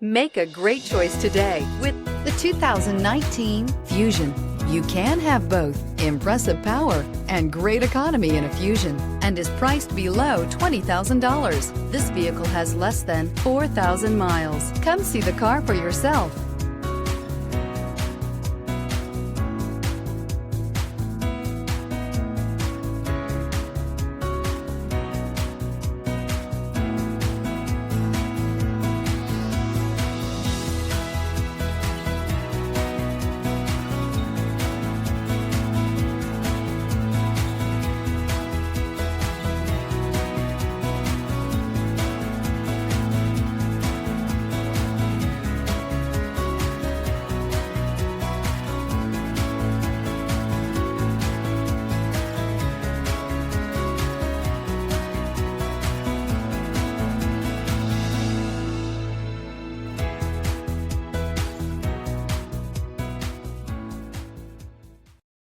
Make a great choice today with the 2019 Fusion. You can have both impressive power and great economy in a Fusion, and is priced below $20,000. This vehicle has less than 4,000 miles. Come see the car for yourself.